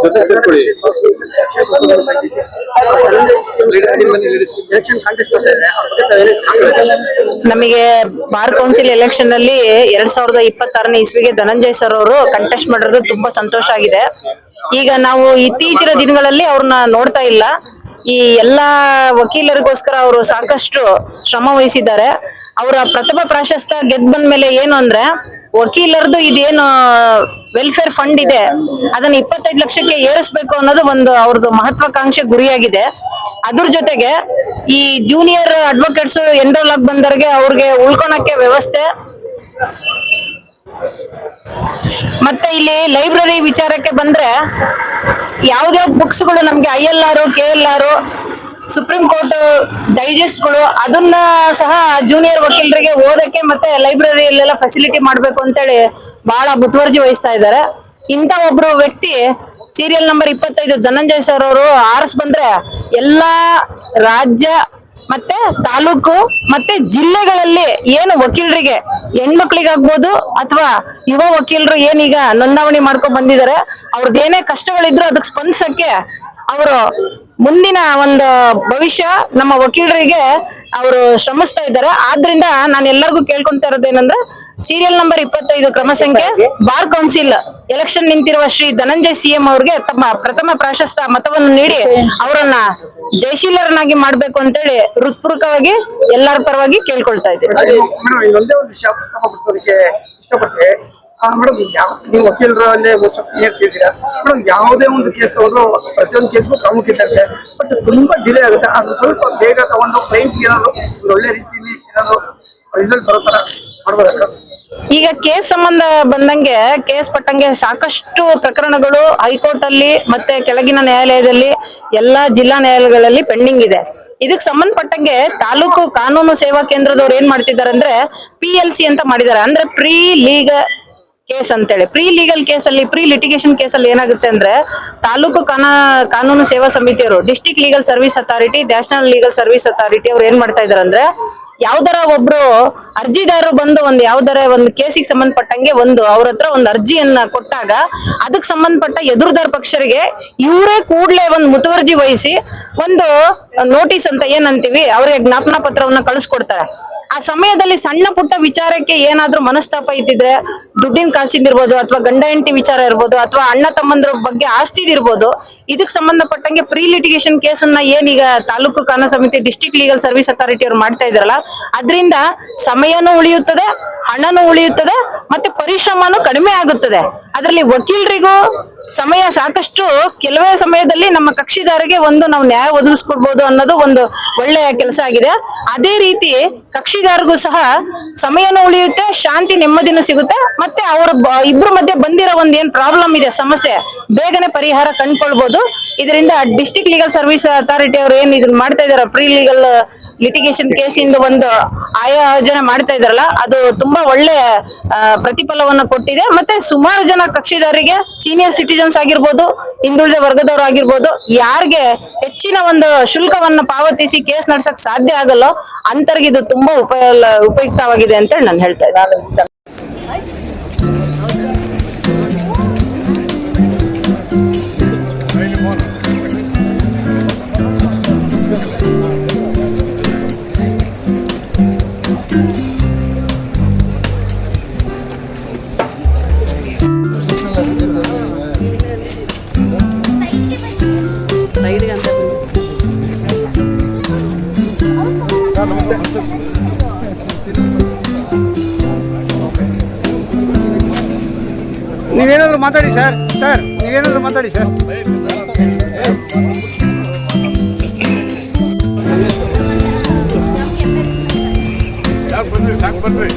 ಜೊತೆ ಸೇರ್ಕೊಳ್ಳಿ. ನಮಗೆ bar council election ಅಲ್ಲಿ 2026ನೇ ಇಸ್ವಿಗೆ ಧನಂಜಯ್ ಸರ್ ಅವರು ಕಂಟೆಸ್ಟ್ ಮಾಡಿರೋದು ತುಂಬಾ ಸಂತೋಷ ಆಗಿದೆ. ಈಗ ನಾವು ಇತ್ತೀಚಿನ ದಿನಗಳಲ್ಲಿ ಅವ್ರನ್ನ ನೋಡ್ತಾ ಇಲ್ಲ. ಈ ಎಲ್ಲಾ ವಕೀಲರಿಗೋಸ್ಕರ ಅವರು ಸಾಕಷ್ಟು ಶ್ರಮ ವಹಿಸಿದ್ದಾರೆ. ಅವರ ಪ್ರಥಮ ಪ್ರಾಶಸ್ತ್ಯ ಗೆದ್ದು ಬಂದ ಮೇಲೆ ಏನು ಅಂದ್ರೆ, ವಕೀಲರದು ಇದೇನು ವೆಲ್ಫೇರ್ ಫಂಡ್ ಇದೆ ಅದನ್ನ 25 ಲಕ್ಷಕ್ಕೆ ಏರಿಸಬೇಕು ಅನ್ನೋದು ಒಂದು ಅವ್ರದ್ದು ಮಹತ್ವಾಕಾಂಕ್ಷೆ ಗುರಿಯಾಗಿದೆ. ಅದ್ರ ಜೊತೆಗೆ ಈ ಜೂನಿಯರ್ ಅಡ್ವೊಕೇಟ್ಸ್ ಎನ್ರೋಲ್ ಆಗಿ ಬಂದವರಿಗೆ ಅವ್ರಿಗೆ ಉಳ್ಕೊಳಕ್ಕೆ ವ್ಯವಸ್ಥೆ, ಮತ್ತೆ ಇಲ್ಲಿ ಲೈಬ್ರರಿ ವಿಚಾರಕ್ಕೆ ಬಂದ್ರೆ ಯಾವುದೇ ಬುಕ್ಸ್ಗಳು ನಮ್ಗೆ ILR, KLR, ಸುಪ್ರೀಂ ಕೋರ್ಟ್ ಡೈಜೆಸ್ಟ್ಗಳು ಅದನ್ನ ಸಹ ಜೂನಿಯರ್ ವಕೀಲರಿಗೆ ಓದಕ್ಕೆ ಮತ್ತೆ ಲೈಬ್ರರಿಯಲ್ಲೆಲ್ಲ ಫೆಸಿಲಿಟಿ ಮಾಡ್ಬೇಕು ಅಂತೇಳಿ ಬಹಳ ಮುತುವರ್ಜಿ ವಹಿಸ್ತಾ ಇದ್ದಾರೆ. ಇಂಥ ಒಬ್ರು ವ್ಯಕ್ತಿ ಸೀರಿಯಲ್ ನಂಬರ್ 25 ಧನಂಜಯ್ ಸರ್ ಅವರು ಆರಿಸ್ ಬಂದ್ರೆ ಎಲ್ಲಾ ರಾಜ್ಯ ಮತ್ತೆ ತಾಲೂಕು ಮತ್ತೆ ಜಿಲ್ಲೆಗಳಲ್ಲಿ ಏನು ವಕೀಲರಿಗೆ, ಹೆಣ್ಮಕ್ಳಿಗಾಗ್ಬೋದು ಅಥವಾ ಯುವ ವಕೀಲರು ಏನೀಗ ನೋಂದಾವಣಿ ಮಾಡ್ಕೊಂಡ್ ಬಂದಿದ್ದಾರೆ, ಅವ್ರದ್ದು ಏನೇ ಕಷ್ಟಗಳಿದ್ರು ಅದಕ್ಕೆ ಸ್ಪಂದಿಸಕ್ಕೆ ಅವರು ಮುಂದಿನ ಒಂದು ಭವಿಷ್ಯ ನಮ್ಮ ವಕೀಲರಿಗೆ ಅವರು ಶ್ರಮಿಸ್ತಾ ಇದ್ದಾರೆ. ಆದ್ರಿಂದ ನಾನು ಎಲ್ಲರಿಗೂ ಕೇಳ್ಕೊಂತಾ ಇರೋದೇನಂದ್ರೆ, ಸೀರಿಯಲ್ ನಂಬರ್ 25 ಕ್ರಮ ಸಂಖ್ಯೆ ಬಾರ್ ಕೌನ್ಸಿಲ್ ಎಲೆಕ್ಷನ್ ನಿಂತಿರುವ ಶ್ರೀ ಧನಂಜಯ್ CM ಅವ್ರಿಗೆ ತಮ್ಮ ಪ್ರಥಮ ಪ್ರಾಶಸ್ತ್ಯ ಮತವನ್ನು ನೀಡಿ ಅವರನ್ನ ಜಯಶೀಲರನ್ನಾಗಿ ಮಾಡ್ಬೇಕು ಅಂತೇಳಿ ಹೃತ್ಪೂರ್ವಕವಾಗಿ ಎಲ್ಲರ ಪರವಾಗಿ ಕೇಳ್ಕೊಳ್ತಾ ಇದ್ದೀನಿ. ಮೇಡಮ್, ನೀವು ವಕೀಲರಲ್ಲೇ ಸೀನಿಯರ್ಸ್ ಇದ್ದೀರಾ ಮೇಡಮ್, ಯಾವುದೇ ಒಂದು ಕೇಸ್ ತಗೊಂಡ್ರು ಪ್ರತಿಯೊಂದು ಕೇಸ್ಗೂ ಪ್ರಾಮುಖ್ಯತೆ ಇದೆ. ಬಟ್ ತುಂಬಾ ಡಿಲೇ ಆಗುತ್ತೆ. ಅದು ಸ್ವಲ್ಪ ಬೇಗ ತಗೊಂಡು ಕ್ಲೈಂಟ್ ಏನಾದ್ರು ಒಳ್ಳೆ ರೀತಿಯಲ್ಲಿ ಏನಾದ್ರು ರಿಸಲ್ಟ್ ಬರೋ ತರ ಮಾಡ್ಬೋದಾ? ಈಗ ಕೇಸ್ ಸಂಬಂಧ ಬಂದಂಗೆ ಕೇಸ್ ಪಟ್ಟಂಗೆ ಸಾಕಷ್ಟು ಪ್ರಕರಣಗಳು ಹೈಕೋರ್ಟ್ ಅಲ್ಲಿ ಮತ್ತೆ ಕೆಳಗಿನ ನ್ಯಾಯಾಲಯದಲ್ಲಿ ಎಲ್ಲಾ ಜಿಲ್ಲಾ ನ್ಯಾಯಾಲಯಗಳಲ್ಲಿ ಪೆಂಡಿಂಗ್ ಇದೆ. ಇದಕ್ಕೆ ಸಂಬಂಧಪಟ್ಟಂಗೆ ತಾಲೂಕು ಕಾನೂನು ಸೇವಾ ಕೇಂದ್ರದವ್ರು ಏನ್ ಮಾಡ್ತಿದ್ದಾರೆ ಅಂದ್ರೆ PLC ಅಂತ ಮಾಡಿದ್ದಾರೆ. ಅಂದ್ರೆ ಪ್ರೀ ಲೀಗಲ್ ಕೇಸ್ ಅಂತೇಳಿ. ಪ್ರೀ ಲೀಗಲ್ ಕೇಸ್ ಅಲ್ಲಿ, ಪ್ರೀ ಲಿಟಿಗೇಷನ್ ಕೇಸ್ ಅಲ್ಲಿ ಏನಾಗುತ್ತೆ ಅಂದ್ರೆ, ತಾಲೂಕು ಕಾನೂನು ಸೇವಾ ಸಮಿತಿಯವರು, district legal service authority, national legal service authority ಅವ್ರು ಏನ್ ಮಾಡ್ತಾ ಇದಾರೆ ಅಂದ್ರೆ, ಯಾವ್ದಾರ ಒಬ್ರು ಅರ್ಜಿದಾರರು ಬಂದು ಯಾವ್ದಾರ ಒಂದು ಕೇಸಿಗೆ ಸಂಬಂಧಪಟ್ಟಂಗೆ ಅವ್ರ ಹತ್ರ ಒಂದು ಅರ್ಜಿಯನ್ನ ಕೊಟ್ಟಾಗ ಅದಕ್ಕೆ ಸಂಬಂಧಪಟ್ಟ ಎದುರುದಾರ ಪಕ್ಷರಿಗೆ ಇವರೇ ಕೂಡ್ಲೆ ಒಂದು ಮುತುವರ್ಜಿ ವಹಿಸಿ ಒಂದು ನೋಟಿಸ್ ಅಂತ ಏನಂತೀವಿ, ಅವ್ರಿಗೆ ಜ್ಞಾಪನಾ ಪತ್ರವನ್ನ ಕಳಿಸ್ಕೊಡ್ತಾರೆ. ಆ ಸಮಯದಲ್ಲಿ ಸಣ್ಣ ಪುಟ್ಟ ವಿಚಾರಕ್ಕೆ ಏನಾದ್ರೂ ಮನಸ್ತಾಪ ಇದ್ದಿದ್ರೆ, ದುಡ್ಡಿನ ಕಾಸಿಂದಿರ್ಬೋದು ಅಥವಾ ಗಂಡ ಹೆಂಡತಿ ವಿಚಾರ ಇರ್ಬೋದು ಅಥವಾ ಅಣ್ಣ ತಮ್ಮಂದ್ರ ಬಗ್ಗೆ ಆಸ್ತಿದಿರ್ಬೋದು, ಇದಕ್ಕೆ ಸಂಬಂಧಪಟ್ಟಂಗೆ ಪ್ರೀ ಲಿಟಿಗೇಷನ್ ಕೇಸನ್ನ ಏನೀಗ ತಾಲೂಕು ಕಾನೂನು ಸಮಿತಿ, ಡಿಸ್ಟ್ರಿಕ್ಟ್ ಲೀಗಲ್ ಸರ್ವಿಸ್ ಅಥಾರಿಟಿ ಅವ್ರು ಮಾಡ್ತಾ ಇದಾರಲ್ಲ, ಅದರಿಂದ ಸಮಯನೂ ಉಳಿಯುತ್ತದೆ, ಹಣನೂ ಉಳಿಯುತ್ತದೆ, ಮತ್ತೆ ಪರಿಶ್ರಮನೂ ಕಡಿಮೆ ಆಗುತ್ತದೆ. ಅದರಲ್ಲಿ ವಕೀಲರಿಗೂ ಸಮಯ ಸಾಕಷ್ಟು, ಕೆಲವೇ ಸಮಯದಲ್ಲಿ ನಮ್ಮ ಕಕ್ಷಿದಾರರಿಗೆ ನಾವು ನ್ಯಾಯ ಒದಗಿಸ್ಕೊಡ್ಬೋದು ಅನ್ನೋದು ಒಂದು ಒಳ್ಳೆಯ ಕೆಲಸ ಆಗಿದೆ. ಅದೇ ರೀತಿ ಕಕ್ಷಿದಾರರಿಗೂ ಸಹ ಸಮಯನೂ ಉಳಿಯುತ್ತೆ, ಶಾಂತಿ ನೆಮ್ಮದಿನೂ ಸಿಗುತ್ತೆ, ಮತ್ತೆ ಅವರ ಇಬ್ರು ಮಧ್ಯೆ ಬಂದಿರೋ ಏನ್ ಪ್ರಾಬ್ಲಮ್ ಇದೆ, ಸಮಸ್ಯೆ ಬೇಗನೆ ಪರಿಹಾರ ಕಂಡುಕೊಳ್ಬಹುದು. ಇದರಿಂದ ಡಿಸ್ಟ್ರಿಕ್ಟ್ ಲೀಗಲ್ ಸರ್ವಿಸ್ ಅಥಾರಿಟಿ ಅವರು ಏನ್ ಇದನ್ನ ಮಾಡ್ತಾ ಇದಾರೆ, ಪ್ರೀ ಲೀಗಲ್ ಲಿಟಿಗೇಷನ್ ಕೇಸಿಂದ ಆಯೋಜನೆ ಮಾಡ್ತಾ ಇದಾರಲ್ಲ, ಅದು ತುಂಬಾ ಒಳ್ಳೆ ಪ್ರತಿಫಲವನ್ನು ಕೊಟ್ಟಿದೆ. ಮತ್ತೆ ಸುಮಾರು ಜನ ಕಕ್ಷಿದಾರರಿಗೆ, ಸೀನಿಯರ್ ಸಿಟಿಜನ್ಸ್ ಆಗಿರ್ಬೋದು, ಹಿಂದುಳಿದ ವರ್ಗದವರು ಆಗಿರ್ಬೋದು, ಯಾರಿಗೆ ಹೆಚ್ಚಿನ ಒಂದು ಶುಲ್ಕವನ್ನ ಪಾವತಿಸಿ ಕೇಸ್ ನಡ್ಸಕ್ ಸಾಧ್ಯ ಆಗಲ್ಲೋ ಅಂತರ್ಗೆ ಇದು ತುಂಬಾ ಉಪಯುಕ್ತವಾಗಿದೆ ಅಂತ ನಾನು ಹೇಳ್ತಾ ಇದ್ದೀನಿ. ನೀವೇನಾದ್ರು ಮಾತಾಡಿ ಸರ್. ನೀವೇನಾದ್ರು ಮಾತಾಡಿ ಸರ್. ಸಾಕು ಬಂದ್ರಿ